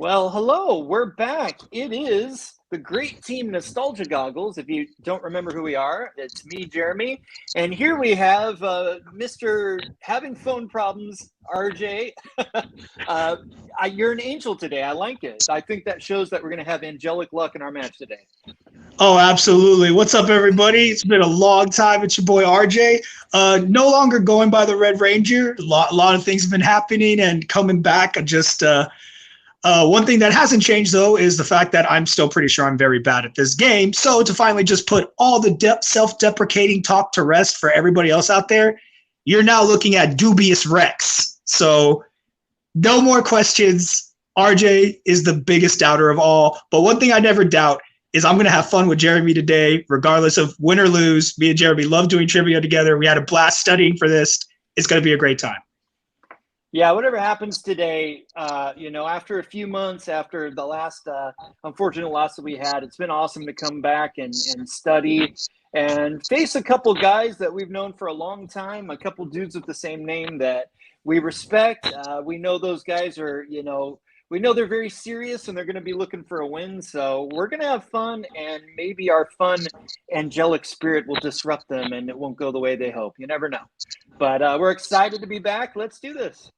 Well, hello, we're back. It is the great team Nostalgia Goggles. If you don't remember who we are, it's me, Jeremy. And here we have Mr. Having Phone Problems, RJ. You're an angel today. I like it. I think that shows that we're going to have angelic luck in our match today. Oh, absolutely. What's up, everybody? It's been a long time. It's your boy RJ. No longer going by the Red Ranger. A lot of things have been happening and coming back. One thing that hasn't changed, though, is the fact that I'm still pretty sure I'm very bad at this game. So to finally just put all the self-deprecating talk to rest for everybody else out there, you're now looking at dubious Rex. So no more questions. RJ is the biggest doubter of all. But one thing I never doubt is I'm going to have fun with Jeremy today, regardless of win or lose. Me and Jeremy love doing trivia together. We had a blast studying for this. It's going to be a great time. Yeah, whatever happens today, after a few months, after the last unfortunate loss that we had, it's been awesome to come back and study and face a couple guys that we've known for a long time, a couple dudes with the same name that we respect. We know those guys are, we know they're very serious and they're going to be looking for a win. So we're going to have fun, and maybe our fun angelic spirit will disrupt them and it won't go the way they hope. You never know. But we're excited to be back. Let's do this.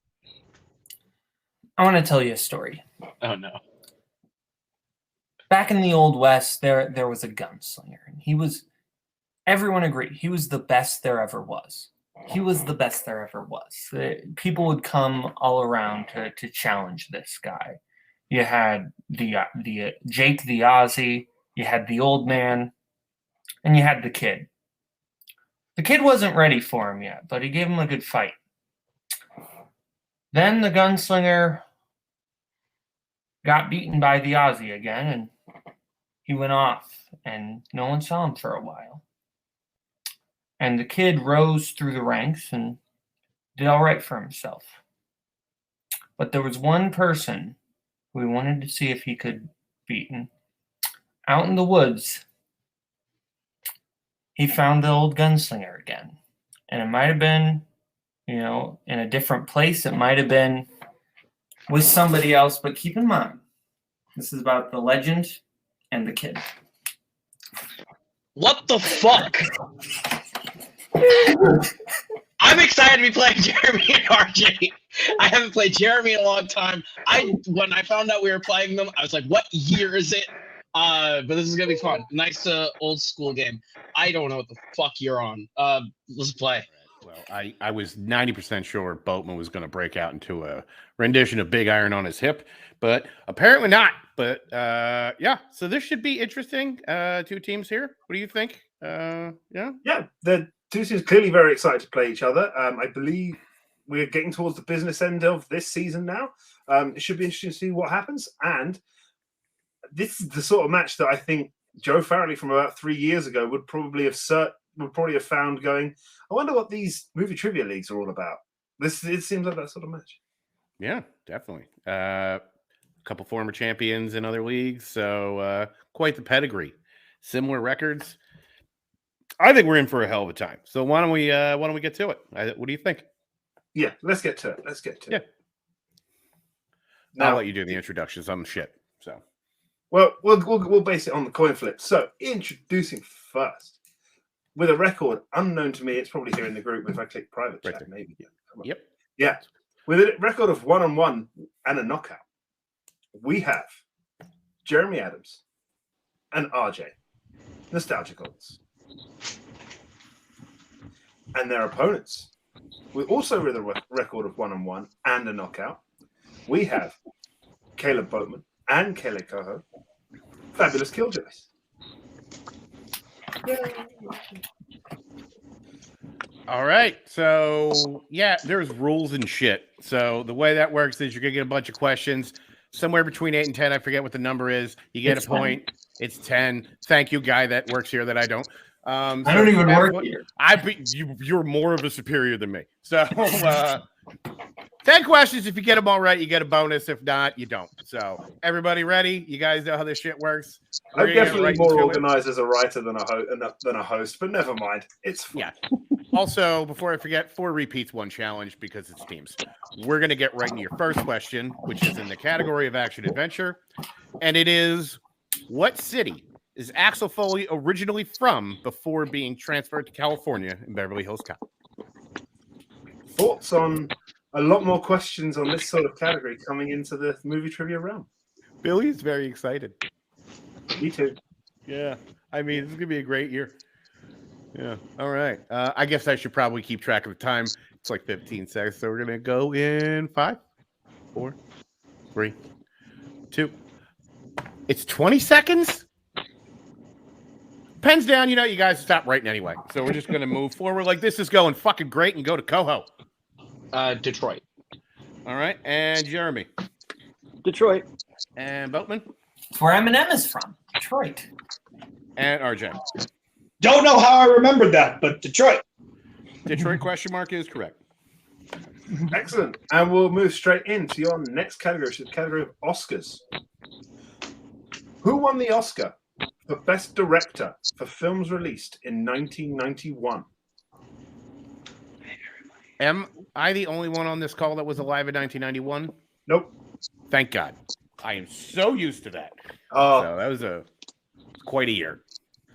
I want to tell you a story. Oh, no. Back in the Old West, there was a gunslinger. And everyone agreed, he was the best there ever was. He was the best there ever was. People would come all around to challenge this guy. You had the Jake the Aussie, you had the old man, and you had the kid. The kid wasn't ready for him yet, but he gave him a good fight. Then the gunslinger got beaten by the Aussie again, and he went off, and no one saw him for a while. And the kid rose through the ranks and did all right for himself. But there was one person who he wanted to see if he could beat. And out in the woods, he found the old gunslinger again. And it might have been, in a different place. It might have been with somebody else. But keep in mind, this is about the legend and the kid. What the fuck? I'm excited to be playing Jeremy and RJ. I haven't played Jeremy in a long time. When I found out we were playing them, I was like, what year is it? But this is going to be fun. Nice old school game. I don't know what the fuck you're on. Let's play. Well, I was 90% sure Boatman was going to break out into a rendition of Big Iron on his hip, but apparently not. But yeah, so this should be interesting. Two teams here. What do you think? Yeah, the two teams clearly very excited to play each other. I believe we're getting towards the business end of this season now. It should be interesting to see what happens. And this is the sort of match that I think Joe Farrelly from about 3 years ago would probably have found going, I wonder what these movie trivia leagues are all about. It seems like that sort of match. Yeah, definitely. A couple former champions in other leagues, so quite the pedigree. Similar records. I think we're in for a hell of a time. So why don't we get to it? What do you think? Yeah, let's get to it. Yeah. Now, I'll let you do the introductions. I'm shit. So. Well, we'll base it on the coin flip. So introducing first. With a record unknown to me, it's probably here in the group. If I click private chat, maybe. Yeah. Yep. Yeah. With a record of 1-on-1 and a knockout, we have Jeremy Adams and RJ, Nostalgia Goggles. And their opponents, also with a record of 1-on-1 and a knockout, we have Caleb Boatman and Kelly Coho, Fabulous Killjoys. All right. So, yeah, there's rules and shit. So the way that works is you're going to get a bunch of questions, somewhere between 8 and 10. I forget what the number is. You get a point. 10. It's 10. Thank you, guy that works here that I don't. I don't even work here. You're more of a superior than me. So 10 questions. If you get them all right, you get a bonus. If not, you don't. So, everybody ready? You guys know how this shit works? We're I'm gonna get definitely right more into it. organized as a writer than a host, but never mind. It's fine. Yeah. Also, before I forget, 4 repeats, 1 challenge because it's teams. We're going to get right into your first question, which is in the category of action adventure. And it is, what city is Axel Foley originally from before being transferred to California in Beverly Hills Cop? Thoughts on a lot more questions on this sort of category coming into the movie trivia realm? Billy is very excited. Me too. Yeah. I mean, this is going to be a great year. Yeah. All right. I guess I should probably keep track of the time. It's like 15 seconds. So we're going to go in 5, 4, 3, 2. It's 20 seconds? Pens down. You know, you guys stop writing anyway. So we're just going to move forward. Like, this is going fucking great and go to Coho. Detroit. All right. And Jeremy. Detroit. And Boatman. It's where Eminem is from. Detroit. And RJ. Don't know how I remembered that, but Detroit. Detroit question mark is correct. Excellent. And we'll move straight into your next category, which is the category of Oscars. Who won the Oscar for Best Director for films released in 1991? Am I the only one on this call that was alive in 1991? Nope. Thank God. I am so used to that. Oh, So that was quite a year.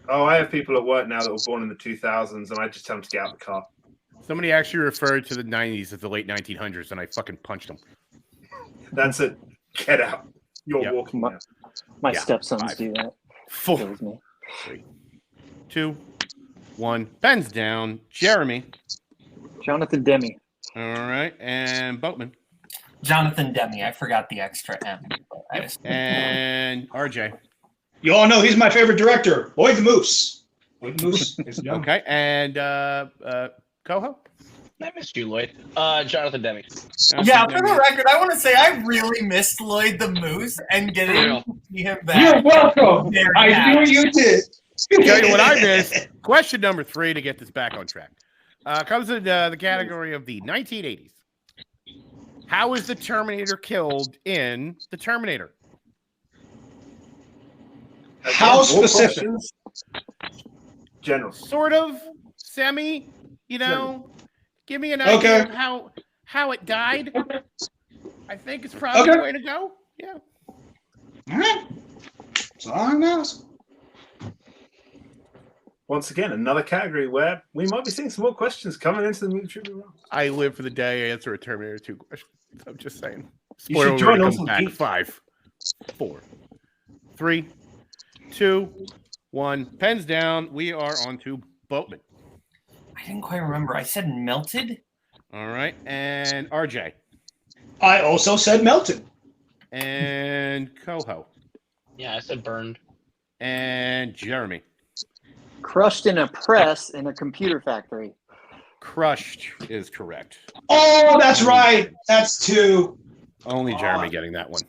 I have people at work now that were born in the 2000s, and I just tell them to get out of the car. Somebody actually referred to the 90s as the late 1900s, and I fucking punched them. That's it. Get out. You're Yep. walking now. My Yeah, stepsons 5. do that. 4, Kills me. 3, 2, 1. Pens down. Jeremy. Jonathan Demme. All right. And Boatman. Jonathan Demme. I forgot the extra M. But I just, And RJ. You all know he's my favorite director. Boy the Moose. Boy the Moose. Okay. And Coho. I missed you, Lloyd. Jonathan Demme. yeah, for the record, I want to say I really missed Lloyd the Moose and getting to see him back. You're welcome. Very I happy. knew you did. Tell you what I missed. Question number 3 to get this back on track. Comes in the category of the 1980s. How is the Terminator killed in The Terminator? How More specific? questions? General. Sort of, semi, you know. Give me an Okay. idea of how it died. I think it's probably the way to go. Yeah. All right. So I know. Once again, another category where we might be seeing some more questions coming into the movie trivia round. I live for the day I answer a Terminator 2 question. I'm just saying. You should Spoiler join alert us comes on back. 5, 4, 3, 2, 1. Pens down. We are on to Boatman. I didn't quite remember. I said melted. All right. And RJ. I also said melted. And Coho. Yeah, I said burned. And Jeremy. Crushed in a press in a computer factory. Crushed is correct. Oh, that's right. That's 2. Only Jeremy getting that one.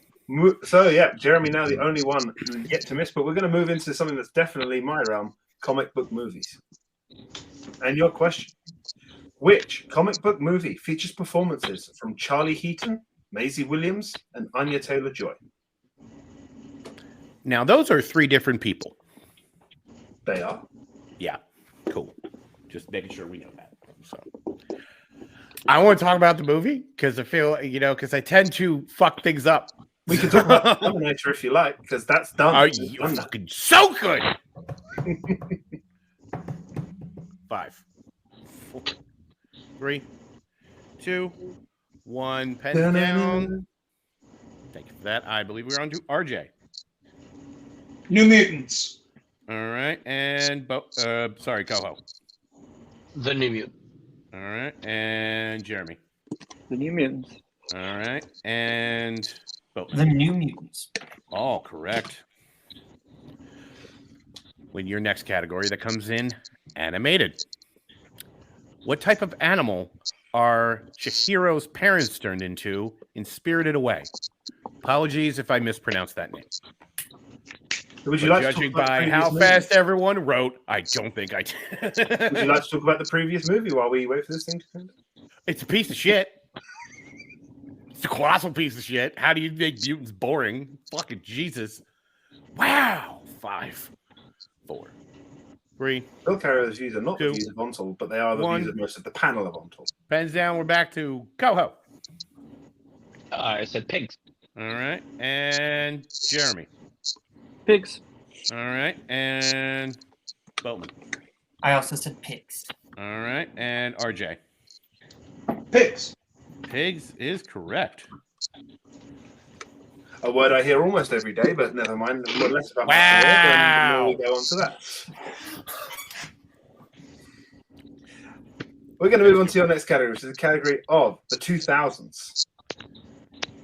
So, yeah, Jeremy now the only one yet to miss, but we're going to move into something that's definitely my realm, comic book movies. And your question, which comic book movie features performances from Charlie Heaton, Maisie Williams, and Anya Taylor-Joy? Now, those are 3 different people. They are. Yeah, cool. Just making sure we know that. So, I want to talk about the movie because I feel, because I tend to fuck things up. We can talk about Terminator if you like, because that's done. Are you fucking so good? 5, 4, 3, 2, 1. Pen down. Thank you for that. I believe we're on to RJ. New Mutants. All right, and sorry, Coho. The New Mutant. All right, and Jeremy. The New Mutants. All right, and The New Mutants. all correct. When your next category that comes in, animated. What type of animal are Chihiro's parents turned into in Spirited Away? Apologies if I mispronounced that name. Would you But like to judging talk about by the how previous fast everyone wrote, I don't think I did. Would you like to talk about the previous movie while we wait for this thing to come? It's a piece of shit. It's a colossal piece of shit. How do you make mutants boring? Fucking Jesus. Wow. 5, 4, 3. Bill carriers views are not the Two. views of ONTL, but they are the One. views of most of the panel of ONTL. Pens down. We're back to Coho. I said pigs. All right. And Jeremy. Pigs. All right. And Bowman. I also said pigs. All right. And RJ. Pigs. Pigs is correct. A word I hear almost every day, but never mind. The less about Wow. the more we go on to that. We're going to move on to your next category, which is the category of the 2000s.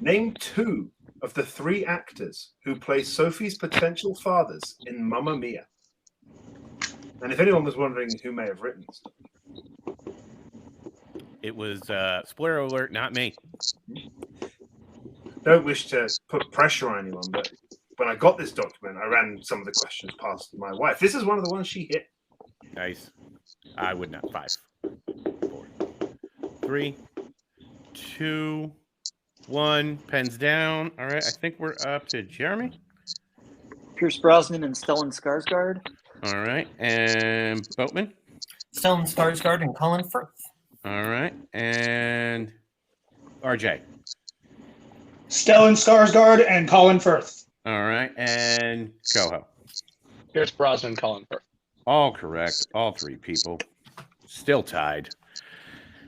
Name 2 of the 3 actors who play Sophie's potential fathers in Mamma Mia. And if anyone was wondering who may have written this, It was, spoiler alert, not me. don't wish to put pressure on anyone, but when I got this document, I ran some of the questions past my wife. This is one of the ones she hit. Nice. I would not. 5, 4, 3, 2, 1. Pens down. All right. I think we're up to Jeremy. Pierce Brosnan and Stellan Skarsgård. All right. And Boatman. Stellan Skarsgård and Colin Firth. All right. And RJ. Stellan Skarsgård and Colin Firth. All right. And Coho. Pierce Brosnan, Colin Firth. All correct. All 3 people. Still tied.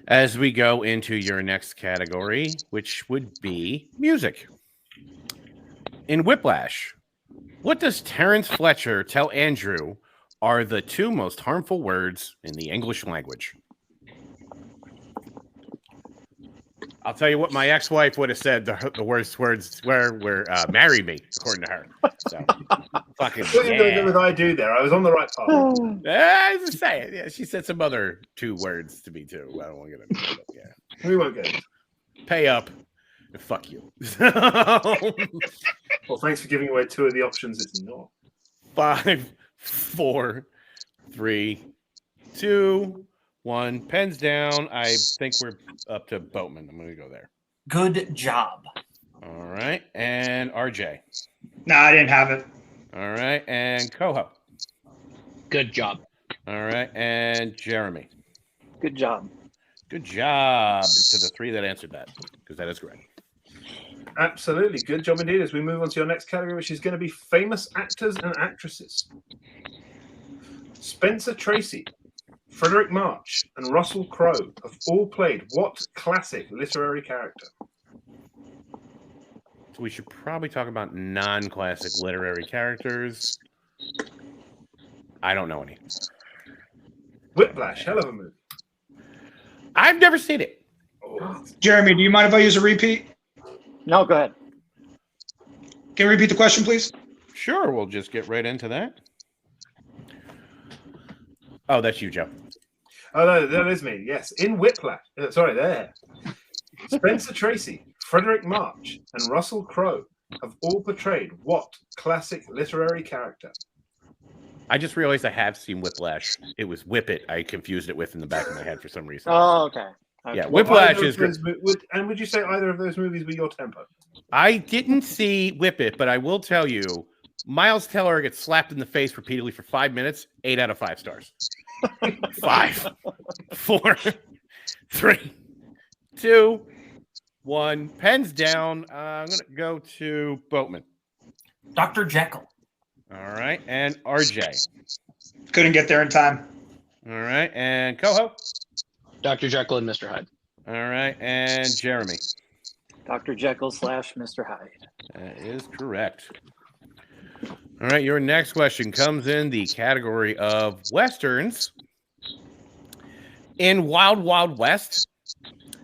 As we go into your next category, which would be music. In Whiplash, what does Terrence Fletcher tell Andrew are the 2 most harmful words in the English language? I'll tell you what my ex-wife would have said the worst words were marry me, according to her. So, fucking What are you going to do with I do there? I was on the right path. I was just saying. Yeah, she said some other 2 words to me, too. I don't want to get into it. Yeah. We won't get it. Pay up and fuck you. Well, thanks for giving away 2 of the options it's not. 5, 4, 3, 2, 1. Pens down. I think we're up to Boatman. I'm going to go there. Good job. All right. And RJ. Nah, I didn't have it. All right. And Coho. Good job. All right. And Jeremy. Good job. Good job to the 3 that answered that, because that is correct. Absolutely. Good job indeed. As we move on to your next category, which is going to be famous actors and actresses. Spencer Tracy, Frederick March, and Russell Crowe have all played what classic literary character? So we should probably talk about non-classic literary characters. I don't know any. Whiplash, hell of a movie. I've never seen it. Oh, Jeremy, do you mind if I use a repeat? No, go ahead. Can you repeat the question, please? Sure, we'll just get right into that. Oh, that's you, Joe. oh no, that is me. Yes, in Whiplash. Sorry, there. Spencer Tracy, Frederick March, and Russell Crowe have all portrayed what classic literary character? I just realized I have seen Whiplash. It was Whip It. I confused it with in the back of my head for some reason. Oh, okay. Yeah, Whiplash Either is of good. those would you say either of those movies were your tempo? I didn't see Whip It, but I will tell you, Miles Teller gets slapped in the face repeatedly for 5 minutes. 8 out of 5 stars. 5, 4, 3, 2, 1. Pens down. I'm going to go to Boatman. Dr. Jekyll. All right. And RJ. Couldn't get there in time. All right. And Coho. Dr. Jekyll and Mr. Hyde. All right. And Jeremy. Dr. Jekyll / Mr. Hyde. That is correct. All right. Your next question comes in the category of Westerns. In Wild Wild West,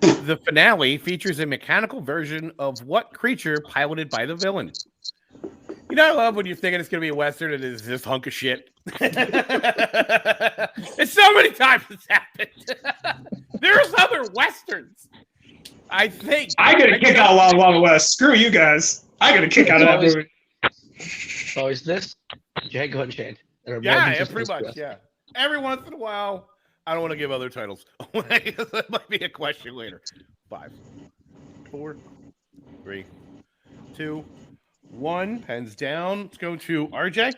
the finale features a mechanical version of what creature piloted by the villain? You know, I love when you're thinking it's going to be a Western and it's this hunk of shit. It's so many times it's happened. There's other Westerns. I think. I get a kick out of Wild Wild West. Screw you guys. I get a kick out of that movie. Oh, is this Django Unchained? Yeah, pretty much. Yeah. Every once in a while, I don't want to give other titles. That might be a question later. 5, 4, 3, 2, 1. Pens down. Let's go to RJ.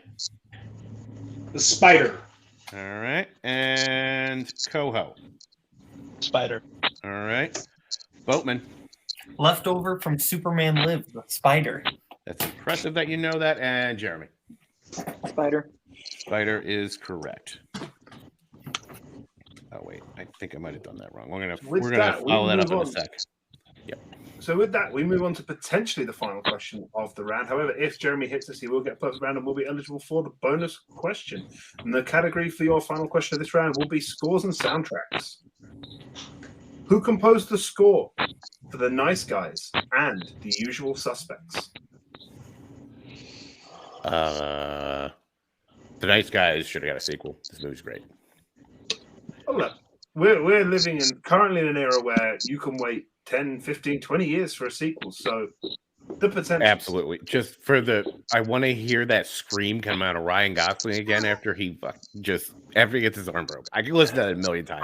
The Spider. All right. And Coho. Spider. All right. Boatman. Leftover from Superman Live, the Spider. That's impressive that you know that. And Jeremy. Spider. Spider is correct. Oh wait, I think I might have done that wrong. We're gonna follow that up in a sec. Yep. So with that, we move on to potentially the final question of the round. However, if Jeremy hits us, he will get a perfect round and will be eligible for the bonus question. And the category for your final question of this round will be scores and soundtracks. Who composed the score for The Nice Guys and The Usual Suspects? The Nice Guys should have got a sequel. This movie's great. Oh, look, we're living currently in an era where you can wait 10, 15, 20 years for a sequel. So the potential. Absolutely. Just for I want to hear that scream come out of Ryan Gosling again after he gets his arm broke. I can listen to that a million times.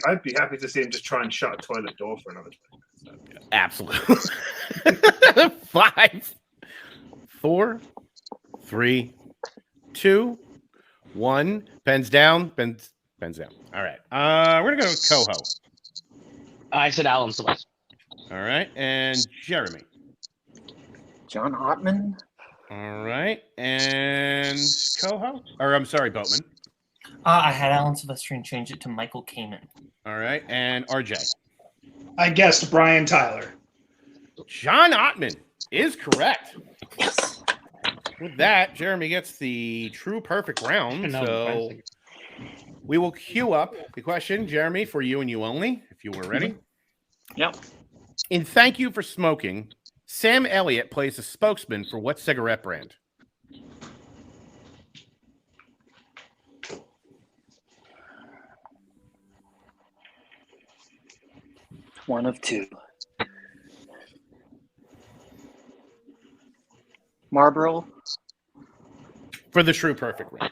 I'd be happy to see him just try and shut a toilet door for another 20 minutes. So. Absolutely. 5, 4, 3, 2, 1. Pens down. Pens down. All right. We're gonna go with Coho. I said Alan Celeste. All right, and Jeremy. John Ottman. All right, and Coho. Or I'm sorry, Boatman. I had Alan Silvestri change it to Michael Kamen. All right, and RJ. I guessed Brian Tyler. John Ottman is correct. Yes. With that, Jeremy gets the true perfect round. So we will queue up the question, Jeremy, for you and you only, if you were ready. Yep. In Thank You for Smoking, Sam Elliott plays a spokesman for what cigarette brand? One of two. Marlboro. For the true perfect round.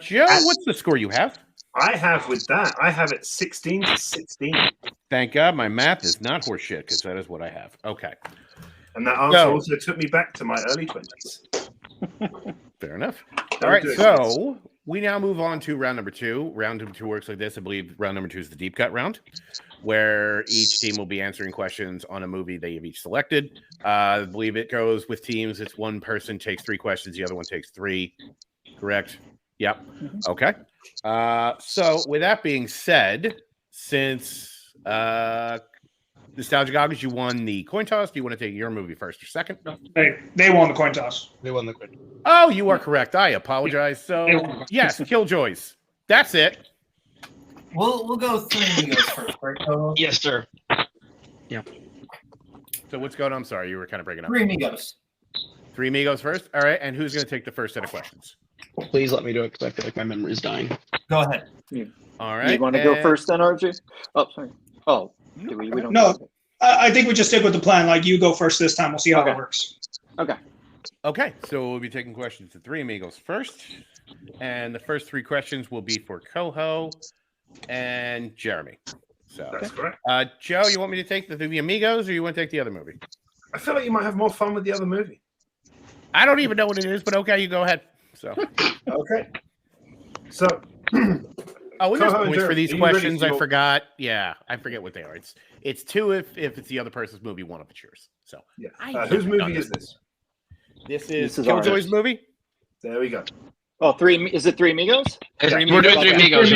Joe, what's the score you have? I have it 16-16. Thank God my math is not horseshit, because that is what I have. Okay. And that answer also took me back to my early 20s. Fair enough. All right, so we now move on to round number 2. Round number 2 works like this. I believe round number 2 is the deep cut round, where each team will be answering questions on a movie they have each selected. I believe it goes with teams. It's one person takes 3 questions, the other one takes 3. Correct? Yep. Mm-hmm. Okay. So with that being said, since Nostalgia Goggles, you won the coin toss. Do you want to take your movie first or second? They won the coin toss. They won the coin. Oh, you are correct. I apologize. So yes, Killjoys. That's it. We'll go Three Amigos first, right? Yes, sir. Yeah. So what's going on? I'm sorry, you were kind of breaking up. Three Amigos. Three Amigos first. All right, and who's going to take the first set of questions? Please let me do it because I feel like my memory is dying. Go ahead. All right. You want to go first then, RJ? Oh, sorry. Oh, do we don't. No, I think we just stick with the plan. Like, you go first this time. We'll see how it works. Okay. Okay, so we'll be taking questions to Three Amigos first, and the first 3 questions will be for Coho and Jeremy. So that's correct. Joe, you want me to take the Three Amigos, or you want to take the other movie? I feel like you might have more fun with the other movie. I don't even know what it is, but okay, you go ahead. So okay. So we got points for these questions. I forgot. Yeah, I forget what they are. It's 2 if it's the other person's movie, 1 if it's yours. So yeah. Whose movie is this? This is Killjoys' movie. There we go. Oh, Is it Three Amigos? We're doing Three Amigos.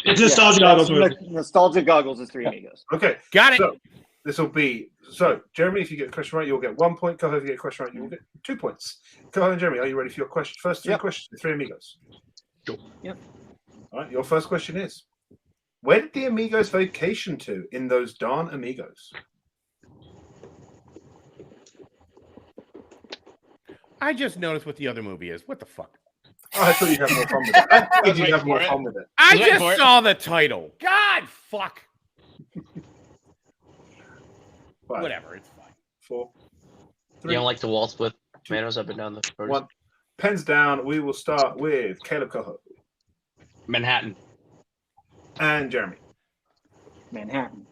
It's Nostalgia Goggles movie. Nostalgia Goggles is Three Amigos. Okay, got it. So this will be Jeremy. If you get the question right, you'll get 1 point. Coho, if you get the question right, you will get 2 points. Coho and Jeremy, are you ready for your question? First 3 questions with Three Amigos. Sure. Yep. All right. Your first question is: where did the Amigos vacation to in those darn Amigos? I just noticed what the other movie is. What the fuck? Oh, I thought you'd have more fun with it. I thought you'd have more fun with it. I just saw the title. God, fuck. Whatever, it's fine. 4, 3. You don't like to waltz with tomatoes up and down the road? 1. Pens down. We will start with Caleb Coho. Manhattan. And Jeremy. Manhattan.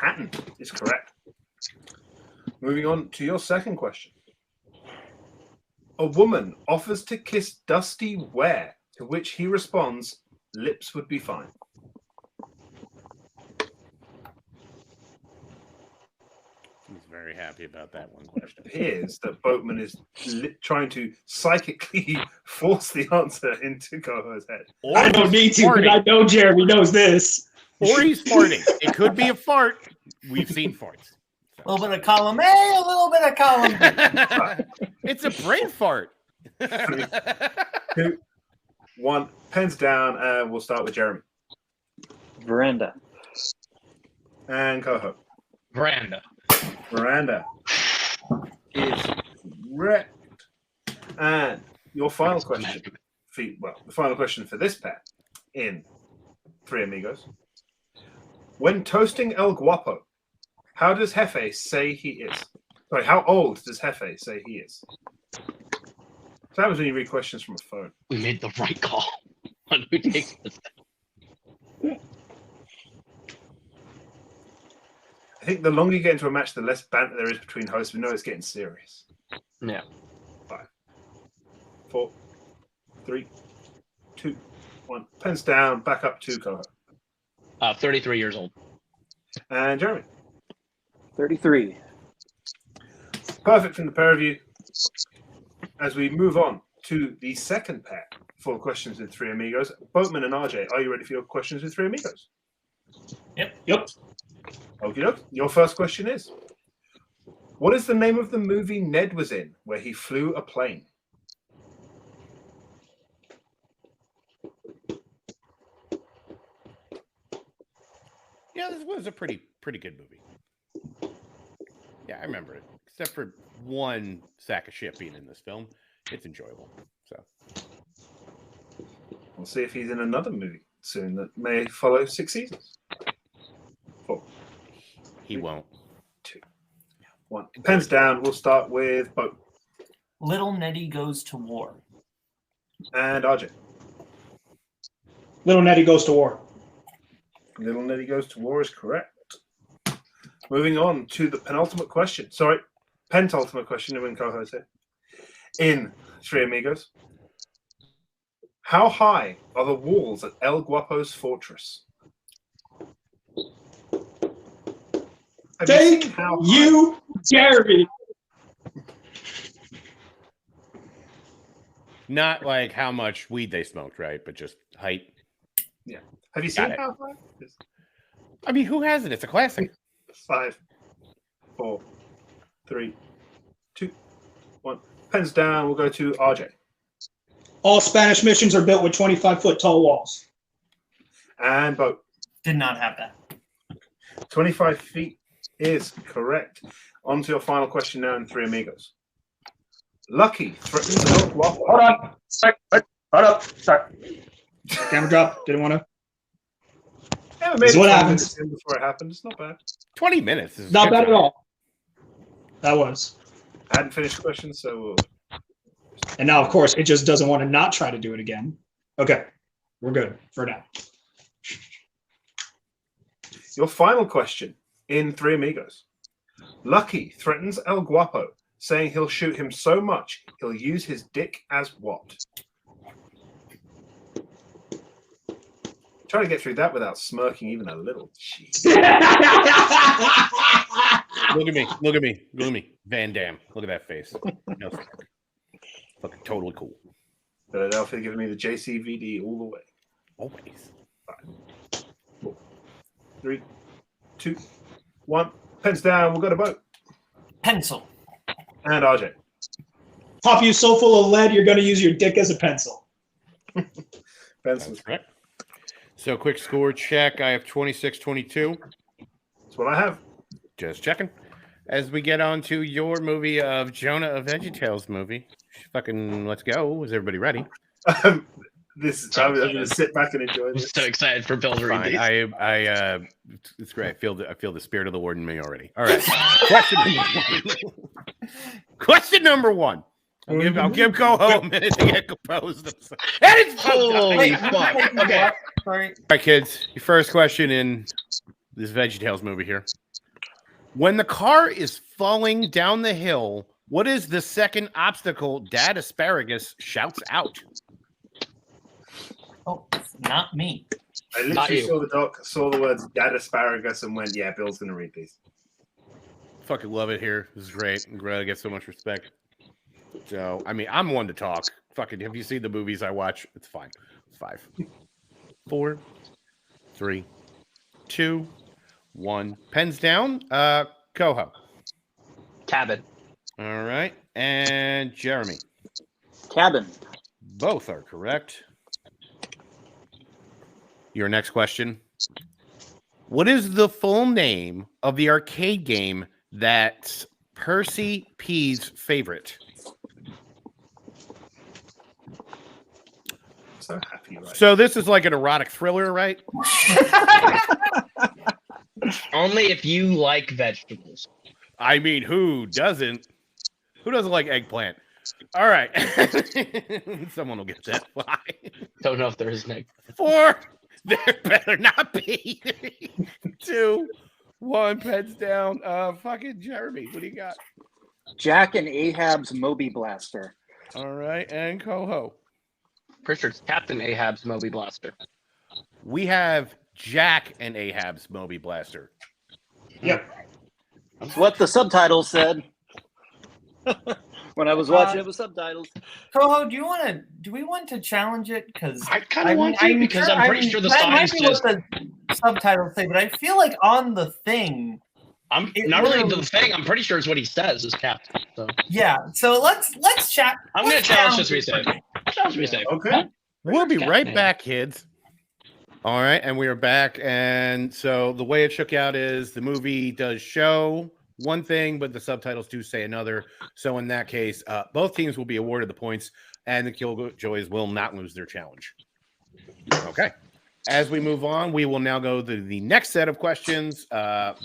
Manhattan is correct. Moving on to your second question. A woman offers to kiss Dusty Ware, to which he responds, lips would be fine. He's very happy about that one question. It appears that Boatman is trying to psychically force the answer into Coho's head. Or I don't need to, because I know Jeremy knows this. Or he's farting. It could be a fart. We've seen farts. A little bit of column A, a little bit of column B. It's a brain fart. 3, 2, 1. Pens down. We'll start with Jeremy. Veranda. And Coho. Veranda. Veranda is correct. And your final question, the final question for this pair in Three Amigos. When toasting El Guapo, how does Jefe say he is? Sorry, how old does Jefe say he is? So that was when you read questions from a phone. We made the right call. When we take this. I think the longer you get into a match, the less banter there is between hosts. We know it's getting serious. Yeah. 5, 4, 3, 2, 1. Pens down. Back up to Coho. 33 years old. And Jeremy. 33. Perfect from the pair of you. As we move on to the second pair for questions with Three Amigos, Boatman and RJ, are you ready for your questions with Three Amigos? Yep. Okie doke. Your first question is, what is the name of the movie Ned was in where he flew a plane? Yeah, this was a pretty good movie. Yeah, I remember it. Except for one sack of shit being in this film. It's enjoyable. So We'll see if he's in another movie soon that may follow 6 seasons. 4, he won't. 2, 1. Pens down. We'll start with Boat. Little Nettie Goes to War. And RJ. Little Nettie Goes to War. Little Nettie Goes to War is correct. Moving on to the penultimate question. Sorry, pentultimate question to win co-host here. In Three Amigos. How high are the walls at El Guapo's fortress? Thank you, Jeremy. Not like how much weed they smoked, right? But just height. Yeah. Have you seen Got it. how high? I mean, who hasn't? It's a classic. 5, 4, 3, 2, 1. Pens down. We'll go to RJ. All Spanish missions are built with 25-foot tall walls. And Boat. Did not have that. 25 feet is correct. On to your final question now in Three Amigos. Lucky threatens El Guapo. Hold on. Hold up. Sorry. Camera drop. Didn't want to. Yeah, This is what happens. Before it happened. It's not bad. 20 minutes. Is Not good. bad at all. That was. I hadn't finished the question, so we'll... And now, of course, it just doesn't want to not try to do it again. Okay. We're good for now. Your final question in Three Amigos. Lucky threatens El Guapo, saying he'll shoot him so much he'll use his dick as what? Try to get through that without smirking even a little. Jeez. Look at me. Look at me. Look at me. Van Damme. Look at that face. No smirk. Fucking totally cool. Philadelphia giving me the JCVD all the way. Always. 5, 4, 3, 2, 1. Pens down. We'll go to Boat. Pencil. And RJ. Pop you so full of lead, you're going to use your dick as a pencil. Benson. That's correct. So, quick score check. I have 26-22. That's what I have. Just checking. As we get on to your movie of Jonah of VeggieTales movie. Fucking let's go. Is everybody ready? I'm going to sit back and enjoy I'm this. so excited for Bill to read Fine. these. It's great. I feel the spirit of the warden in me already. All right. Question number one. I'll give Coho a minute to get composed. And it's Holy fuck. Okay. Sorry. All right, kids. Your first question in this VeggieTales movie here. When the car is falling down the hill, what is the second obstacle Dad Asparagus shouts out? Oh, not me. I Not literally you. saw the doc, saw the words "Dad Asparagus" and went, "Yeah, Bill's gonna read these." Fucking love it here. This is great. I'm glad I get so much respect. So, I mean, I'm one to talk. Fucking, have you seen the movies I watch? It's fine. 5, 4, 3, 2, 1. Pens down. Coho. Cabin. All right. And Jeremy. Cabin. Both are correct. Your next question. What is the full name of the arcade game that's Percy P's favorite? So happy, right? So this is like an erotic thriller, right? Only if you like vegetables. I mean, who doesn't? Who doesn't like eggplant? All right. Someone will get that. Why? Don't know if there is an egg. 4. There better not be. 2, 1. Pens down. Fucking Jeremy. What do you got? Jack and Ahab's Moby Blaster. All right. And Coho. Pretty sure it's Captain Ahab's Moby Blaster. We have Jack and Ahab's Moby Blaster. Yep. That's what the subtitles said. When I was watching it with subtitles. Coho, do we want to challenge it? Because I kind of want to because I'm pretty sure the that signs might be just. what the subtitles say, but I feel like on the thing. I'm it not really literally- the thing. I'm pretty sure it's what he says is Captain. So Yeah, so let's chat. I'm gonna challenge this. We say. Challenge me safe. Okay. We'll be Captain right Ahab. back, kids. All right, and we are back. And so the way it shook out is the movie does show one thing, but the subtitles do say another. So in that case, both teams will be awarded the points, and the Killjoys will not lose their challenge. Okay. As we move on, we will now go to the next set of questions.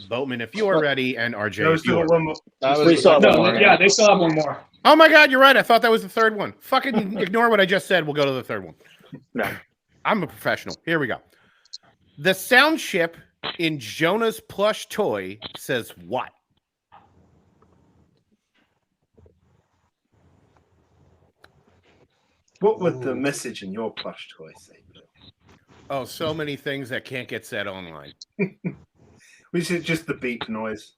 Boatman, if you are ready, and RJ, No, if you are one more. We saw No, one more. yeah, they still have one more. Oh my God, you're right. I thought that was the third one. Fucking ignore what I just said. We'll go to the third one. No. I'm a professional. Here we go. The sound chip in Jonah's plush toy says what? What would the message in your plush toy say? Oh, so many things that can't get said online. Which is just the beep noise.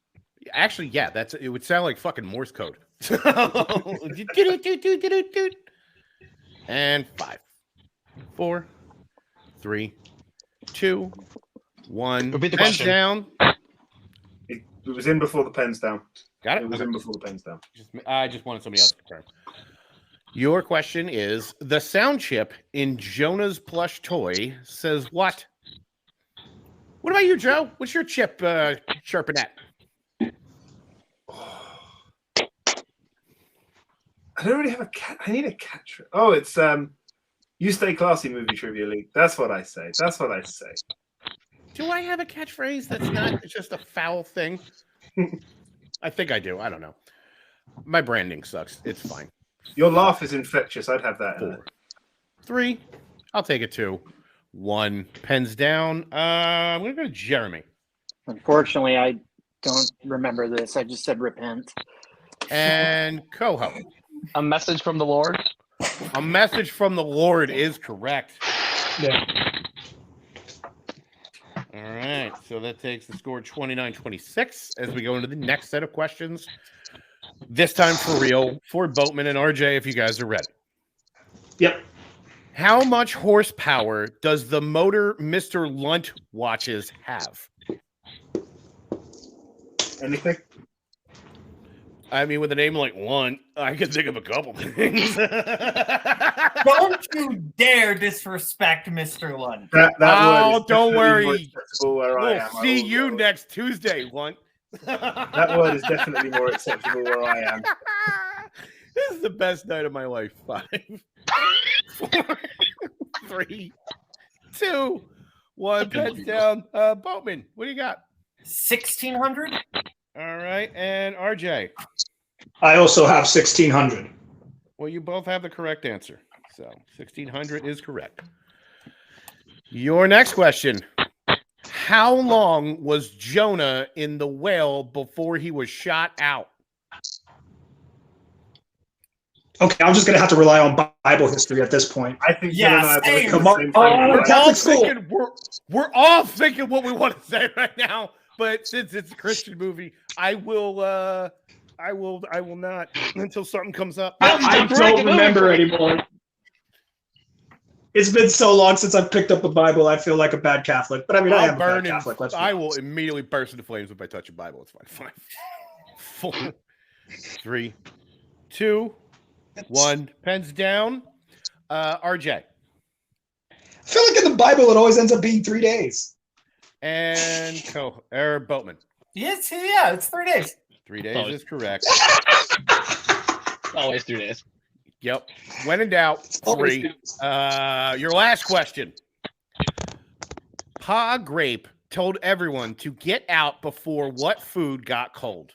Actually, yeah, it would sound like fucking Morse code. And 5, 4, 3, 2, 1. Repeat the Pens question. down. It was in before the pen's down. Got It it? was Okay. in before the pen's down. I just wanted somebody else to confirm. Your question is, the sound chip in Jonah's plush toy says what? What about you, Joe? What's your chip chirping at? I don't really have a cat. I need a catch. Oh, it's You Stay Classy movie trivia league. That's what I say. That's what I say. Do I have a catchphrase that's not just a foul thing? I think I do. I don't know. My branding sucks. It's fine. Your laugh is infectious. I'd have that. 4, 3. I'll take it 2, 1. Pens down. I'm gonna go to Jeremy. Unfortunately, I don't remember this. I just said repent. And Coho. A message from the Lord. A message from the Lord is correct. Yeah. All right. So that takes the score 29-26 as we go into the next set of questions. This time for real for Boatman and RJ, if you guys are ready. Yep. How much horsepower does the motor Mr. Lunt watches have? Anything? I mean, with a name like Lunt, I can think of a couple things. Don't you dare disrespect Mr. Lund. That Oh, word is don't definitely worry. more acceptable where I We'll am. I see will you go. next Tuesday, Lunt. That word is definitely more acceptable where I am. This is the best night of my life. 5, 4, 3, 2, 1. Pets down. Boatman, what do you got? 1600? All right, and RJ. I also have 1600. Well, you both have the correct answer. So 1600 is correct. Your next question. How long was Jonah in the whale before he was shot out? Okay, I'm just gonna have to rely on Bible history at this point. I think Yeah, Jill and I are both same. the Come on. same Oh, thing. We're Catholic all school. thinking we're all thinking what we want to say right now, but since it's a Christian movie, I will not until something comes up. I don't remember anymore. It's been so long since I've picked up a Bible. I feel like a bad Catholic, but I mean, I am a bad Catholic. I will immediately burst into flames if I touch a Bible. It's fine. 5, 4, 3, 2, 1. Pens down. RJ. I feel like in the Bible it always ends up being 3 days. And Boatman. Yes, yeah, it's 3 days. 3 days is correct. Always 3 days. Yep. When in doubt, 3. Your last question. Pa Grape told everyone to get out before what food got cold?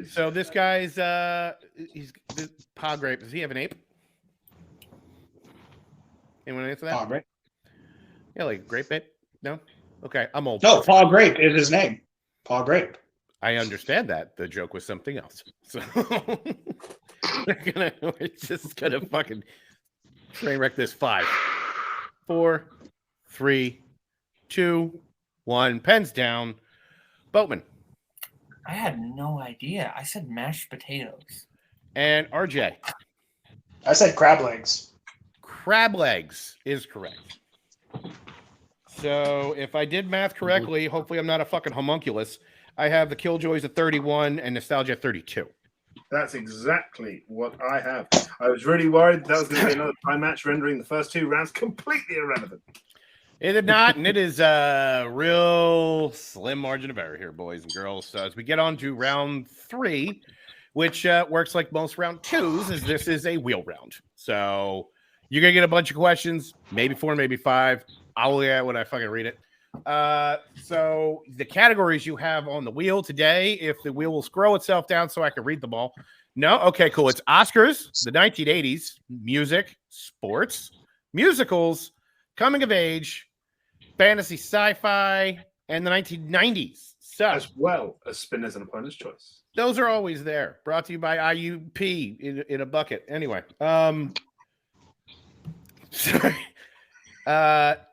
So this guy's Pa Grape. Does he have an ape? Anyone answer that? Pa Grape? Yeah, like grape ape? No? Okay, I'm old. No, Pa Grape is his name. Pa Grape. I understand that. The joke was something else. So we're just gonna fucking train wreck this. 5, 4, 3, 2, 1. Pens down. Boatman. I had no idea. I said mashed potatoes. And RJ. I said crab legs. Crab legs is correct. So if I did math correctly, hopefully I'm not a fucking homunculus. I have the Killjoys at 31 and Nostalgia at 32. That's exactly what I have. I was really worried that was going to be another tie match, rendering the first 2 rounds completely irrelevant. It did not, and it is a real slim margin of error here, boys and girls. So as we get on to round 3, which works like most round 2s, is this is a wheel round. So you're going to get a bunch of questions, maybe 4, maybe 5. I'll look at when I fucking read it. So the categories you have on the wheel today, if the wheel will scroll itself down so I can read them all. No? Okay, cool. It's Oscars, the 1980s, music, sports, musicals, coming of age, fantasy sci-fi, and the 1990s. So As well as Spinners and Opponent's Choice. those are always there. Brought to you by IUP in a bucket. Anyway, sorry.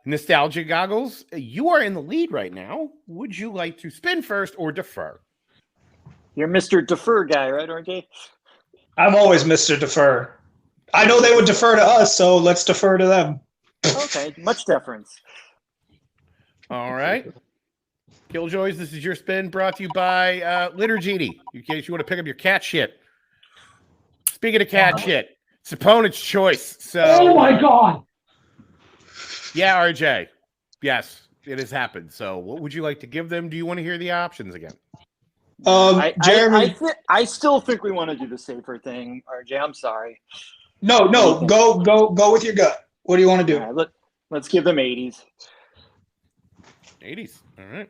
Nostalgia Goggles, you are in the lead right now. Would you like to spin first or defer? You're Mr. Defer guy, right, RJ? I'm always Mr. Defer. I know they would defer to us, so let's defer to them. Okay, much deference. All right. Killjoys, this is your spin brought to you by Liturgy, in case you want to pick up your cat shit. Speaking of cat shit, it's opponent's choice. So, Oh my God. Yeah, RJ. Yes, it has happened. So what would you like to give them? Do you want to hear the options again? Jeremy. I still think we want to do the safer thing, RJ. I'm sorry. No, go with your gut. What do you want to do? All right, let's give them 80s. 80s. All right.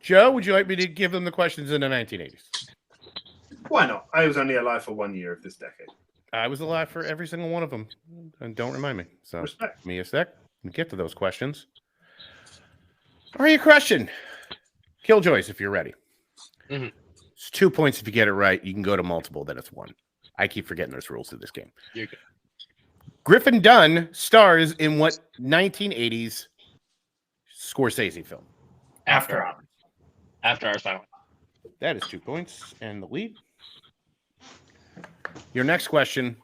Joe, would you like me to give them the questions in the 1980s? Why not? I was only alive for 1 year of this decade. I was alive for every single one of them. And don't remind me. So, Respect. give me a sec. Let me get to those questions. Are you question? Killjoys, if you're ready. Mm-hmm. It's 2 points if you get it right. You can go to multiple, then it's 1. I keep forgetting there's rules to this game. You're good. Griffin Dunn stars in what 1980s Scorsese film? After Hours. After Hours Final. That is 2 points and the lead. Your next question.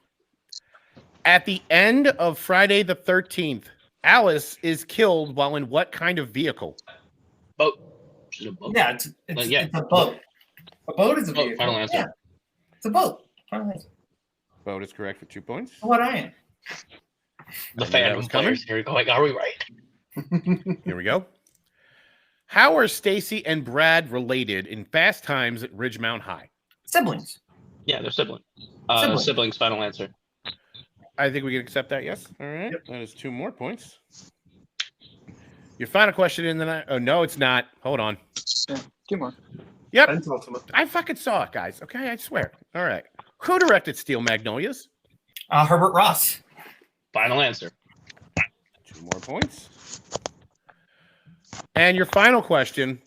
At the end of Friday the 13th, Alice is killed while in what kind of vehicle? Boat. She's a boat. Yeah, it's a boat. A boat is a vehicle. Final answer. Yeah, it's a boat. Final answer. Boat is correct for 2 points. What I am. The I knew that fan was was players here going, are we right? Here we go. How are Stacy and Brad related in Fast Times at Ridgemount High? Siblings. Yeah, they're siblings. Siblings. Siblings, final answer. I think we can accept that, yes? All right. Yep. That is 2 more points. Your final question in the night. Oh, no, it's not. Hold on. Yeah, 2 more. Yep. Penultimate. I fucking saw it, guys. Okay, I swear. All right. Who directed Steel Magnolias? Herbert Ross. Final answer. 2 more points. And your final question: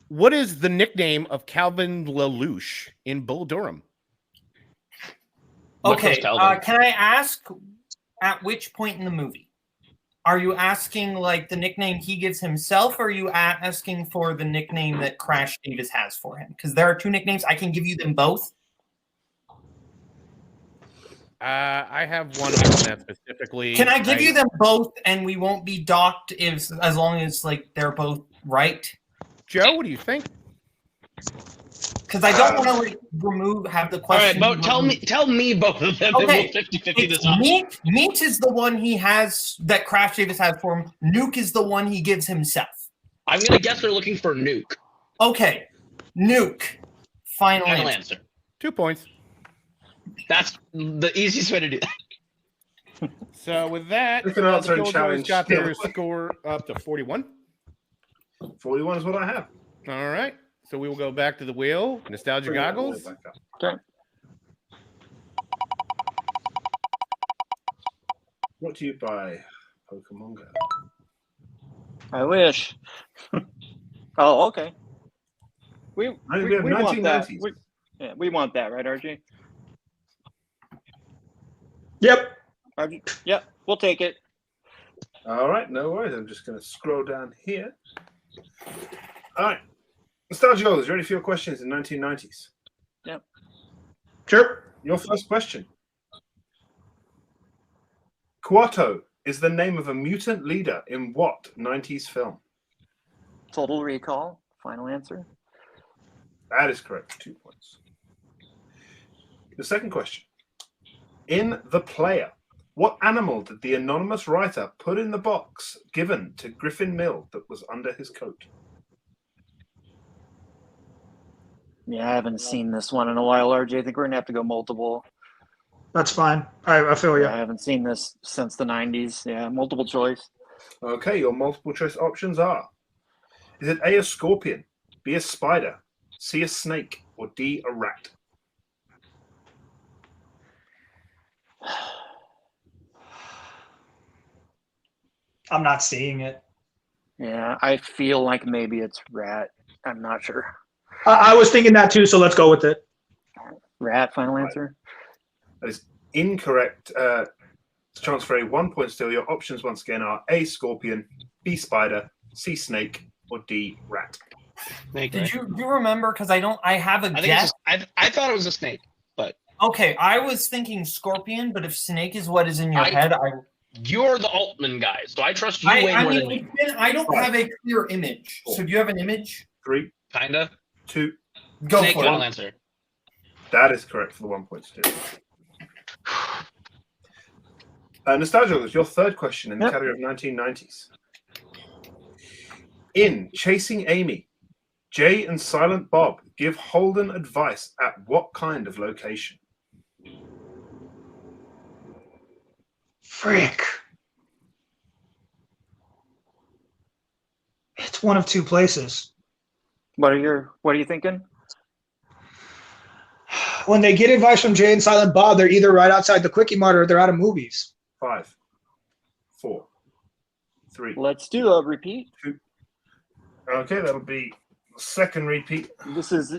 what is the nickname of Calvin LaLoosh in Bull Durham? What does Okay, Calvin? can I ask at which point in the movie? Are you asking like the nickname he gives himself, or are you asking for the nickname that Crash Davis has for him? Because there are 2 nicknames. I can give you them both. I have one of them that specifically. Can I give you them both, and we won't be docked as long as like they're both right? Joe, what do you think? Because I don't want to have the All right, question. Bo, tell me both of them. Okay, And we'll 50-50 this it's up. Meat is the one he has that Crash Davis has for him. Nuke is the one he gives himself. I'm gonna guess they're looking for Nuke. Okay, Nuke. Final Final answer. answer. 2 points. That's the easiest way to do that. So with that, We can the answer and Killjoys challenge got their Steel. score up to 41. 41 is what I have. All right. So we will go back to the wheel. Nostalgia Bring that goggles. wheel back up. Okay. What do you buy, Pokemon Go? I wish. Oh, okay. We have want that. 1990s. We want that, right, RJ? Yep. RJ? Yep, we'll take it. All right, no worries. I'm just going to scroll down here. All right. Nostalgia Goals, you ready for your questions in 1990s? Yep. Sure. Your first question. Kuato is the name of a mutant leader in what 90s film? Total Recall. Final answer. That is correct. 2 points. The second question. In The Player, what animal did the anonymous writer put in the box given to Griffin Mill that was under his coat? Yeah, I haven't seen this one in a while, RJ. I think we're gonna have to go multiple. That's fine. I feel you. Yeah, I haven't seen this since the 90s. Yeah, multiple choice. Okay, your multiple choice options are: is it A, a scorpion, B, a spider, C, a snake, or D, a rat? I'm not seeing it. Yeah, I feel like maybe it's rat. I'm not sure. I was thinking that too, so let's go with it. Rat, final answer. That is incorrect. Chance for a 1 point still. Your options once again are A, scorpion, B, spider, C, snake, or D, rat. Snake, Did right? you remember? Because I have a I think guess. I thought it was a snake, but Okay, I was thinking scorpion, but if snake is what is in your head, you're the Altman guy, so I trust you way more than me. I don't have a clear image. So do you have an image? 3, Kinda. 2. Go Snake, for final it. answer. That is correct for the 1 point still. Nostalgia was your third question in the category of 1990s. In Chasing Amy, Jay and Silent Bob give Holden advice at what kind of location? Frick. It's one of 2 places. What are you thinking? When they get advice from Jay and Silent Bob, they're either right outside the Quickie Mart or they're out of movies. 5, 4, 3. Let's do a repeat. Okay, that'll be second repeat. This is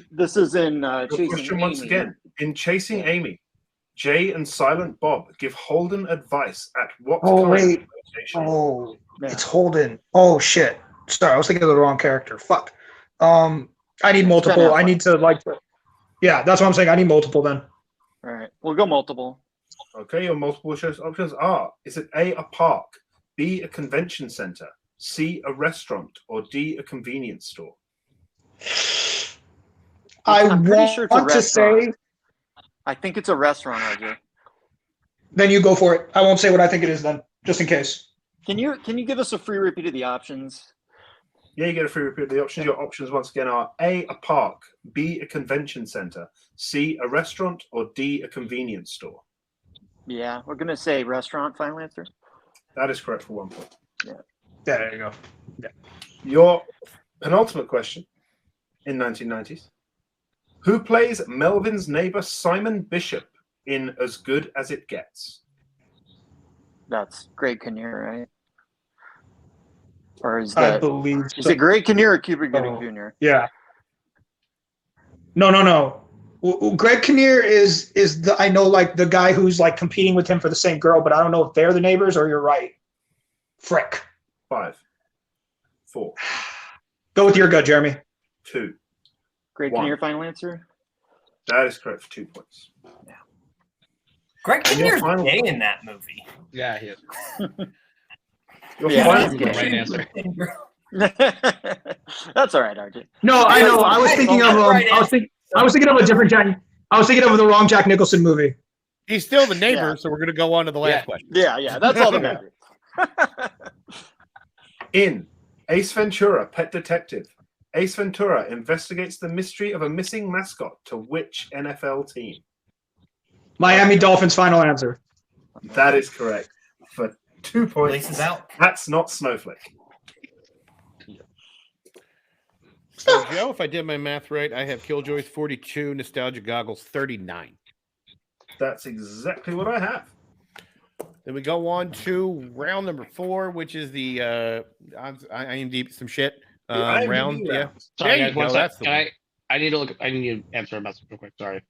in Your Chasing question Amy. once again. In Chasing Amy, Jay and Silent Bob give Holden advice at what kind of location? Oh, Yeah. it's Holden. Oh, shit. Sorry, I was thinking of the wrong character. Fuck. I need multiple. I need to Yeah, that's what I'm saying. I need multiple then. All right, we'll go multiple. Okay, your multiple choice options are: is it A, a park, B, a convention center, C, a restaurant, or D, a convenience store? I'm pretty sure it's a want to restaurant. say. I think it's a restaurant, RJ. Then you go for it. I won't say what I think it is then, just in case. Can you give us a free repeat of the options? Yeah, you get a free repeat of the options. Your options once again are A, a park, B, a convention center, C, a restaurant, or D, a convenience store. Yeah, we're gonna say restaurant. Final answer. That is correct for 1 point. Yeah, there you go. Your penultimate question in 1990s. Who plays Melvin's neighbor Simon Bishop in As Good as It Gets? That's Greg Kinnear, right? Or is I that believe is so. it Greg Kinnear or Cuba Gooding Oh. Jr.? Yeah. No. Greg Kinnear is the I know like the guy who's like competing with him for the same girl, but I don't know if they're the neighbors or you're right. Frick. 5, 4, Go with your gut, Jeremy. 2. Greg One. Kinnear, final answer. That is correct for 2 points. Greg And your Kinnear's final- gay in that movie. Yeah, he is. Your Yeah, final that's the right answer. That's all right, RJ. No, I know. I was thinking of I was thinking of a different Jack. I was thinking of the wrong Jack Nicholson movie. He's still the neighbor, Yeah. so we're going to go on to the last Yeah. question. Yeah, that's all that matters. In Ace Ventura, Pet Detective, Ace Ventura investigates the mystery of a missing mascot to which NFL team? Miami Dolphins, final answer. That is correct for 2 points. Laces out. That's not Snowflake. So, Joe, if I did my math right, I have Killjoys 42, Nostalgia Goggles 39. That's exactly what I have. Then we go on to round number 4, which is the IMDb some shit The IMDb round. Yeah. round. Sorry, There you guys, one go, sec. that's the Can one. I need to look. I need to answer a message real quick. Sorry.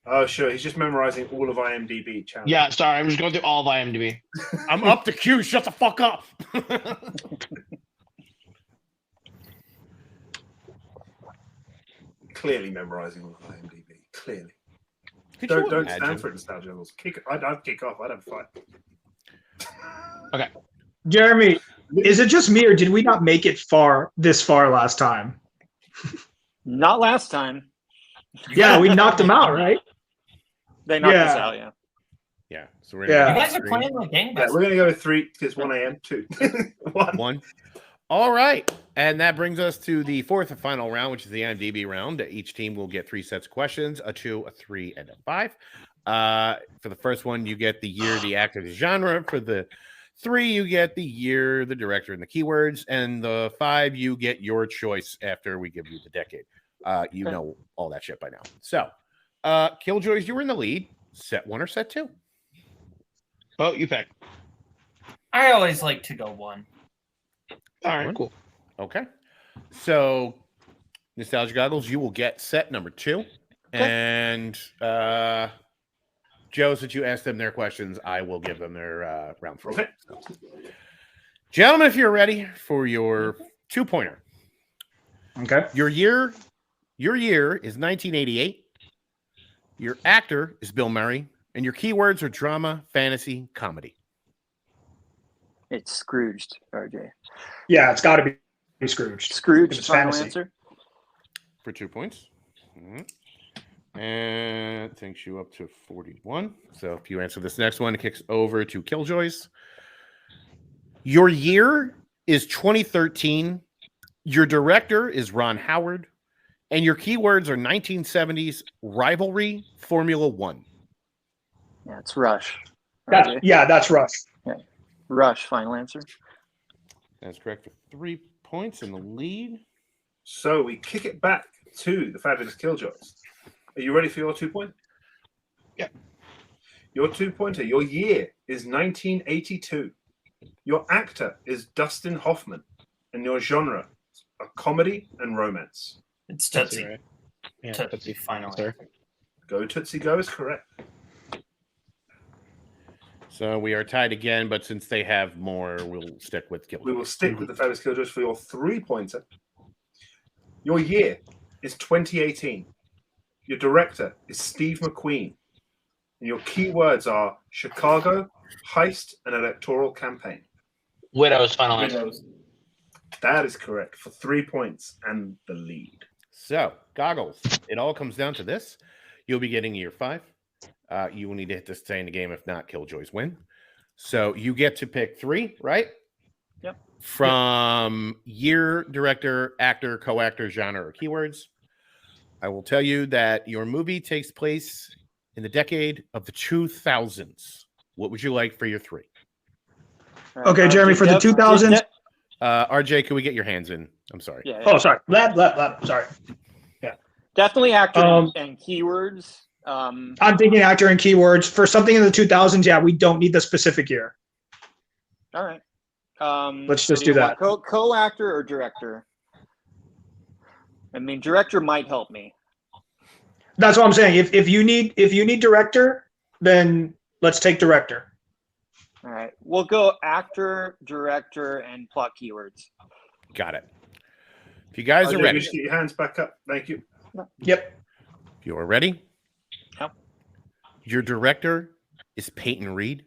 Oh, sure. He's just memorizing all of IMDb channels. Yeah, sorry. I'm just going through all of IMDb. I'm up to Q. Shut the fuck up. Clearly memorizing all of IMDb. Clearly. Could Don't you stand imagine? for it, nostalgia levels. I'd kick off. I'd have a fight. Jeremy, is it just me or did we not make it this far last time? Not last time. Yeah, we knocked them out, right? They knocked us Yeah. out, yeah. Yeah. So we're Yeah. You guys are playing like Yeah, gangbusters. we're going to go with 3 because 1 a.m. 2. 1. 1. All right. And that brings us to the fourth and final round, which is the IMDb round. Each team will get 3 sets of questions, a 2, a 3, and a 5. For the first one, you get the year, the actor, the genre. For the 3, you get the year, the director, and the keywords. And the 5, you get your choice after we give you the decade. You know all that shit by now. So, Killjoys, you were in the lead. Set 1 or set 2? Oh, you pick. I always like to go 1. All right, cool. Okay. So, Nostalgia Goggles, you will get set number 2. And Joe, since you asked them their questions, I will give them their round 3. Okay. So, gentlemen, if you're ready for your 2-pointer. Okay. Your year is 1988. Your actor is Bill Murray. And your keywords are drama, fantasy, comedy. It's Scrooged, RJ. Yeah, it's got to be Scrooged. Scrooged, It's final fantasy. answer. For 2 points. And takes you up to 41. So if you answer this next one, it kicks over to Killjoys. Your year is 2013. Your director is Ron Howard. And your keywords are 1970s rivalry, Formula One. Yeah, it's Rush. That's RJ. that's Rush. Rush, final answer. That's correct for 3 points in the lead. So we kick it back to the fabulous Killjoys. Are you ready for your 2-point? Yeah. Your 2-pointer, your year is 1982. Your actor is Dustin Hoffman. And your genre are comedy and romance. It's Tootsie. Right? Yeah, Tootsie, Tootsie, final answer. answer. Go Tootsie Go is correct. So we are tied again, but since they have more, we'll stick with Killjoys. We will stick with the fabulous Killjoys for your 3-pointer. Your year is 2018. Your director is Steve McQueen. And your keywords are Chicago, heist, and electoral campaign. Widows, final answer. That is correct for 3 points and the lead. So, Goggles, it all comes down to this. You'll be getting year 5. You will need to hit this to stay in the game. If not, Killjoys win. So you get to pick 3, right? Yep. From year, director, actor, co-actor, genre, or keywords. I will tell you that your movie takes place in the decade of the 2000s. What would you like for your 3? All right, Okay, Jeremy, for the 2000s. RJ, can we get your hands in? I'm sorry. Yeah, Oh, sorry. Lab. Sorry. Definitely actor Um, and keywords. I'm thinking actor and keywords. For something in the 2000s, yeah, we don't need the specific year. All right. Let's so just you do want that. co-actor or director? I mean, director might help me. That's what I'm saying. If you need director, then let's take director. All right. We'll go actor, director, and plot keywords. Got it. If you guys are ready. Just get your hands back up. Thank you. Yep. If you are ready. Yep. Your director is Peyton Reed.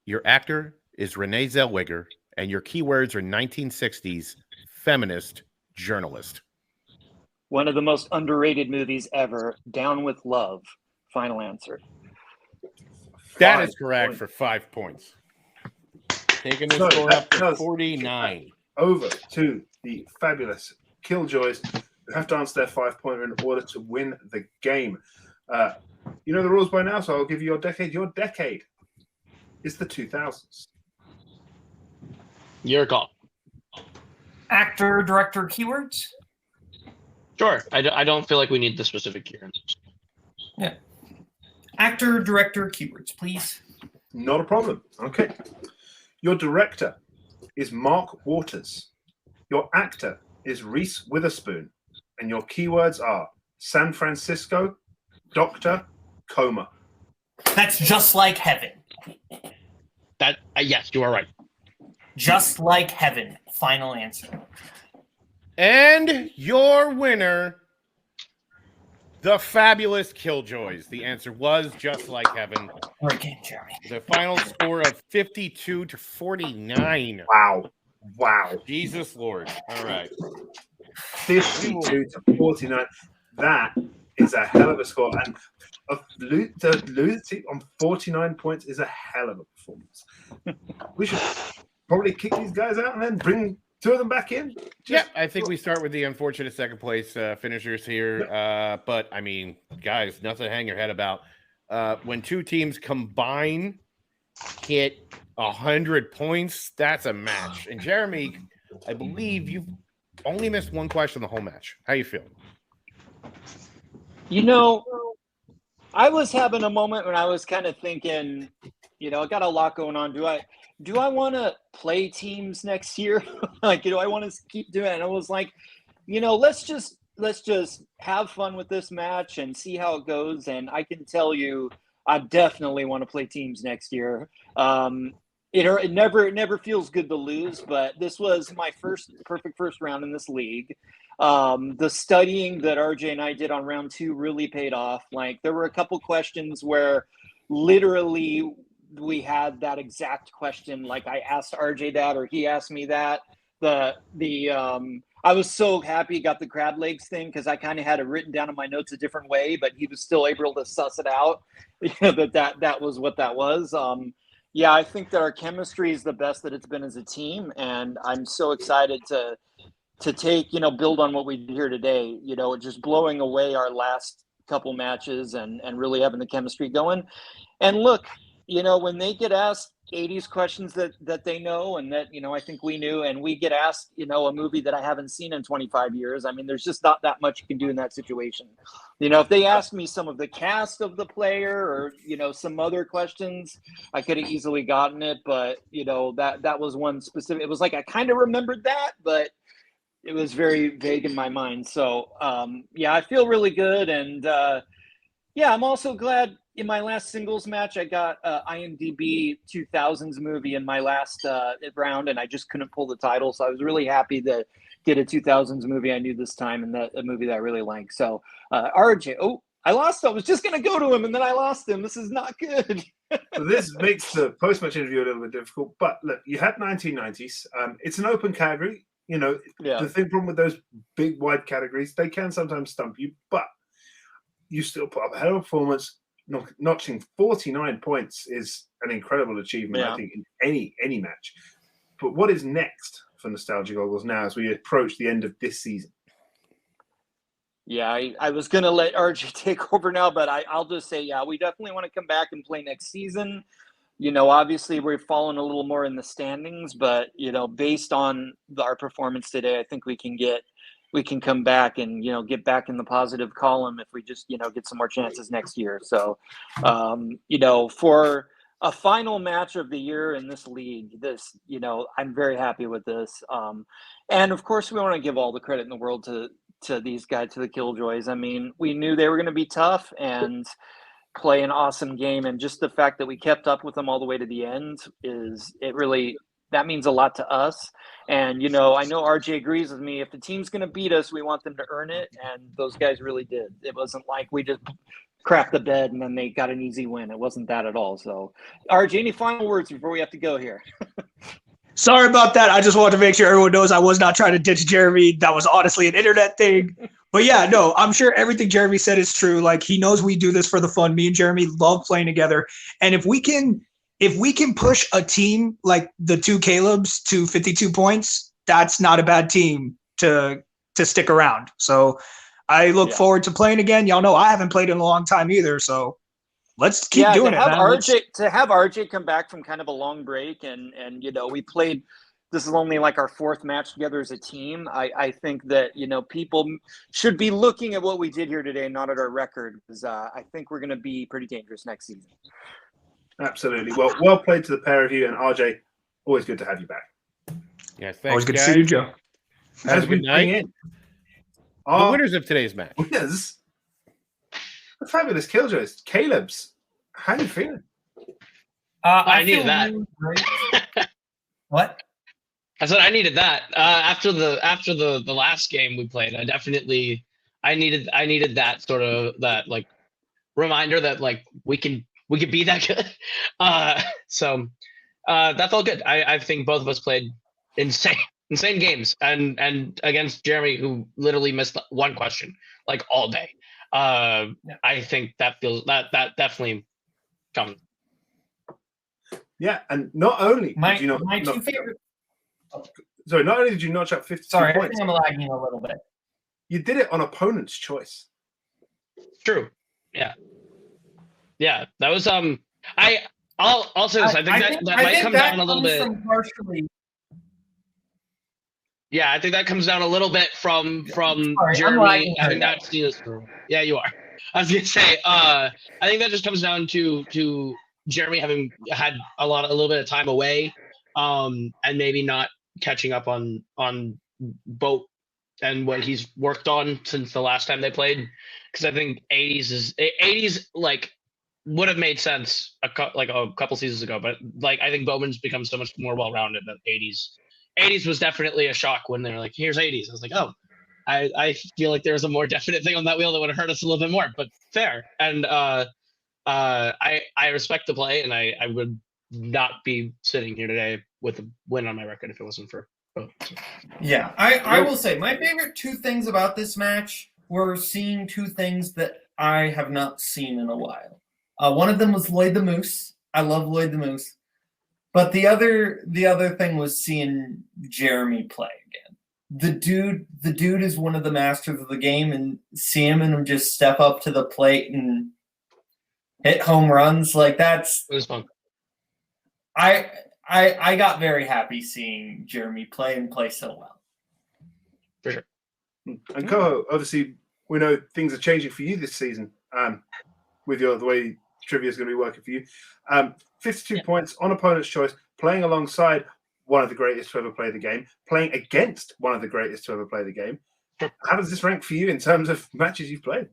Your actor is Renee Zellweger. And your keywords are 1960s feminist journalist. One of the most underrated movies ever, Down with Love. Final answer. That is correct for 5 points. Taking the score up to 49. Over to the fabulous Killjoys, who have to answer their 5-pointer in order to win the game. You know the rules by now, so I'll give you your decade. Your decade is the 2000s. Your call. Actor, director, keywords? Sure. I don't feel like we need the specific year. Yeah. Actor, director, keywords, please. Not a problem. Okay. Your director is Mark Waters. Your actor is Reese Witherspoon. And your keywords are San Francisco, Doctor, Coma. That's Just Like Heaven. That yes, you are right. Just Like Heaven. Final answer. And your winner, the fabulous Killjoys. The answer was Just Like Heaven. Great game, Jeremy. The final score of 52 to 49. Wow. Jesus Lord. All right. 52 to 49. That is a hell of a score. And to lose on 49 points is a hell of a performance. We should probably kick these guys out and then bring two of them back in. I think we start with the unfortunate second place finishers here. But, I mean, guys, nothing to hang your head about. When two teams combine, hit 100 points, that's a match. And, Jeremy, I believe you've only missed one question the whole match. How you feel? You know, I was having a moment when I was kind of thinking, I got a lot going on. Do I want to play teams next year? Do I want to keep doing it? And I was like, let's just have fun with this match and see how it goes. And I can tell you, I definitely want to play teams next year. It never feels good to lose, but this was my perfect first round in this league. The studying that RJ and I did on round 2 really paid off. Like, there were a couple questions where literally we had that exact question. Like, I asked RJ that, or he asked me that. I was so happy he got the crab legs thing, because I kind of had it written down in my notes a different way, but he was still able to suss it out. that was what that was. I think that our chemistry is the best that it's been as a team, and I'm so excited to take, build on what we did here today, just blowing away our last couple matches and really having the chemistry going. And look, when they get asked 80s questions that they know and that, I think we knew, and we get asked, a movie that I haven't seen in 25 years, I mean, there's just not that much you can do in that situation. If they asked me some of the cast of the player or, some other questions, I could have easily gotten it. But, that was one specific, it was like, I kind of remembered that, but it was very vague in my mind. So, I feel really good. And, I'm also glad in my last singles match, I got IMDb 2000s movie in my last round, and I just couldn't pull the title. So I was really happy to get a 2000s movie I knew this time, and a movie that I really like. So RJ, I lost. I was just going to go to him, and then I lost him. This is not good. So this makes the post-match interview a little bit difficult. But look, you had 1990s. It's an open category. The thing problem with those big, wide categories, they can sometimes stump you, but you still put up a hell of a performance. Notching 49 points is an incredible achievement, I think, in any match. But what is next for Nostalgia Goggles now as we approach the end of this season? Yeah, I was going to let RJ take over now, but I'll just say, we definitely want to come back and play next season. Obviously we're falling a little more in the standings, but, based on our performance today, I think we can get we can come back and get back in the positive column if we just get some more chances next year. So for a final match of the year in this league, I'm very happy with this. And of course, we want to give all the credit in the world to these guys, to the Killjoys. I mean, we knew they were going to be tough and play an awesome game, and just the fact that we kept up with them all the way to the end that means a lot to us. And I know RJ agrees with me. If the team's going to beat us, we want them to earn it, and those guys really did. It wasn't like we just crapped the bed and then they got an easy win. It wasn't that at all. So RJ, any final words before we have to go here? Sorry about that. I just wanted to make sure everyone knows I was not trying to ditch Jeremy. That was honestly an internet thing. But yeah, no, I'm sure everything Jeremy said is true. Like, he knows we do this for the fun. Me and Jeremy love playing together. And if we can push a team like the two Calebs to 52 points, that's not a bad team to stick around. So I look forward to playing again. Y'all know I haven't played in a long time either. So let's keep doing it. To have RJ come back from kind of a long break and we played, this is only like our fourth match together as a team. I think that, people should be looking at what we did here today, not at our record, because I think we're going to be pretty dangerous next season. Absolutely. Well played to the pair of you, and RJ, always good to have you back. Yes, thanks, always good guys. to see you, Joe. Have a good night. The winners of today's match. Winners. The fabulous Killjoys. Caleb's. How are you feeling? I needed that. Really what? I said I needed that. After the last game we played, I needed that sort of like reminder that like we can be that good. So that felt good. I think both of us played insane games, and against Jeremy, who literally missed one question like all day. I think that definitely comes. Yeah, and not only My did you my two favorite. Sorry, not only did you notch up 52 Sorry, I points, think I'm lagging a little bit. you did it on opponent's choice. True. Yeah. That was I'll say this. I think that might come down a little bit. Partially. Yeah, I think that comes down a little bit from Sorry, Jeremy having that Steelers. Yeah, you are. I was gonna say, I think that just comes down to Jeremy having had a little bit of time away, and maybe not catching up on Boat and what he's worked on since the last time they played. Because I think 80s like would have made sense a couple seasons ago, but like I think Bowman's become so much more well-rounded than 80s was definitely a shock when they're like, here's 80s. I was like, oh, I feel like there was a more definite thing on that wheel that would have hurt us a little bit more, but fair. And I respect the play, and I would not be sitting here today with a win on my record if it wasn't for both. Yeah, I will say my favorite two things about this match were seeing two things that I have not seen in a while. One of them was Lloyd the Moose. I love Lloyd the Moose. But the other thing was seeing Jeremy play again. The dude is one of the masters of the game, and seeing him just step up to the plate and hit home runs like It was fun. I got very happy seeing Jeremy play so well. For sure. And Koho, obviously, we know things are changing for you this season. With the way trivia is going to be working for you. 52 points on opponent's choice, playing alongside one of the greatest to ever play the game, playing against one of the greatest to ever play the game. How does this rank for you in terms of matches you've played?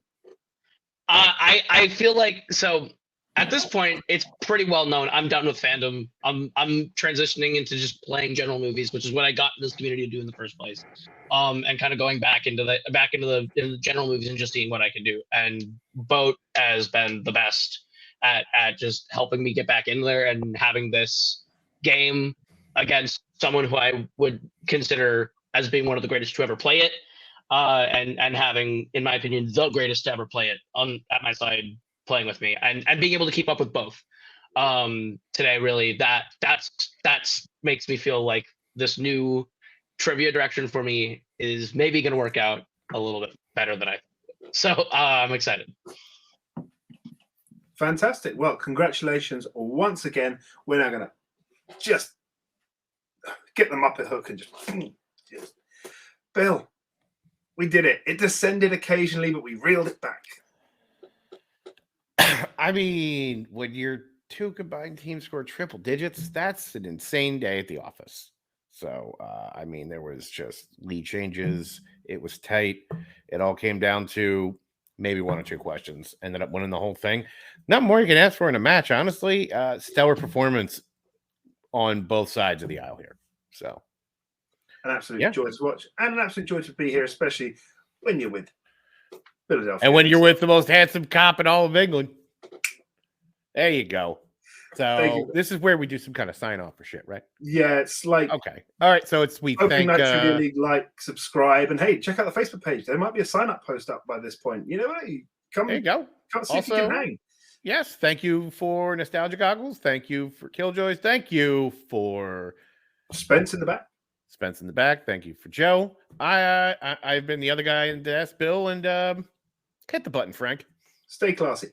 I feel like, so at this point, it's pretty well known. I'm done with fandom. I'm transitioning into just playing general movies, which is what I got in this community to do in the first place. And kind of going back into the general movies and just seeing what I can do. And Boat has been the best at just helping me get back in there and having this game against someone who I would consider as being one of the greatest to ever play it. And having, in my opinion, the greatest to ever play it at my side, playing with me, and being able to keep up with both today, really that's makes me feel like this new trivia direction for me is maybe going to work out a little bit better than I thought. So I'm excited. Fantastic. Well, congratulations once again. We're now going to just get them up at hook and just Bill, We did it. It descended occasionally, but we reeled it back. I mean, when your two combined teams score triple digits, that's an insane day at the office. So, I mean, there was just lead changes. It was tight. It all came down to maybe one or two questions. Ended up winning the whole thing. Not more you can ask for in a match, honestly. Stellar performance on both sides of the aisle here. So, an absolute joy to watch, and an absolute joy to be here, especially when you're with Philadelphia. And when you're with the most handsome cop in all of England. There you go. So this is where we do some kind of sign off for shit, right? Yeah, it's like okay. All right. So it's we thank Trivia League, like, subscribe, and hey, check out the Facebook page. There might be a sign up post up by this point. You know what? Come, there you go. Come see also, if you can hang. Yes, thank you for Nostalgia Goggles. Thank you for Killjoys. Thank you for Spence in the back. Spence in the back. Thank you for Joe. I've been the other guy in the desk, Bill, and hit the button, Frank. Stay classy.